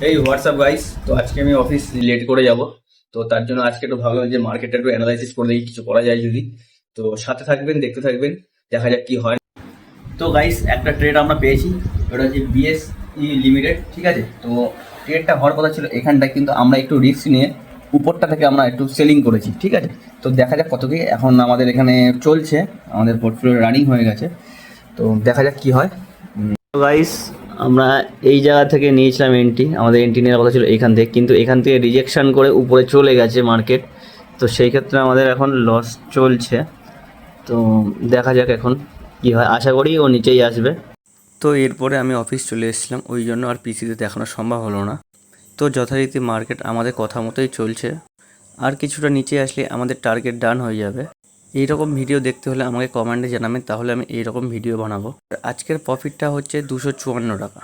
এই WhatsApp guys, তো আজকে আমি অফিস লেট করে যাব। তো তার জন্য আজকে একটু ভাবলাম যে মার্কেটটা একটু অ্যানালাইসিস করে দেখি কিছু করা যায় যদি। তো সাথে থাকবেন, দেখতে থাকবেন, দেখা যাক কি হয়। তো গাইস, একটা ট্রেড আমরা পেয়েছি, ওটা হচ্ছে বিএসই লিমিটেড, ঠিক আছে। তো ট্রেডটা হওয়ার কথা ছিল এখানটায়, কিন্তু আমরা একটু রিস্ক নিয়ে উপরটা থেকে আমরা একটু সেলিং করেছি, ঠিক আছে। তো দেখা যাক কত কি এখন আমাদের এখানে চলছে, আমাদের পোর্টফোলিও রানিং হয়ে গেছে। তো দেখা যাক কি হয়। তো গাইস, আমরা এই জায়গা থেকে নিয়েছিলাম এন্ট্রি, আমাদের এন্ট্রি নেওয়ার কথা ছিল এখান থেকে, কিন্তু এখান থেকে রিজেকশন করে উপরে চলে গেছে মার্কেট। তো সেই ক্ষেত্রে আমাদের এখন লস চলছে। তো দেখা যাক এখন কি হয়, আশা করি ও নিচেই আসবে। তো এরপরে আমি অফিস চলে এসেছিলাম, ওই জন্য আর পিসিতে দেখানো সম্ভব হলো না। তো যথারীতি মার্কেট আমাদের কথা মতোই চলছে, আর কিছুটা নিচে আসলে আমাদের টার্গেট ডান হয়ে যাবে। এই রকম ভিডিও দেখতে হলে আমাকে কমেন্টে জানাবেন, তাহলে আমি এই রকম ভিডিও বানাবো। আজকের প্রফিটটা হচ্ছে 254 টাকা।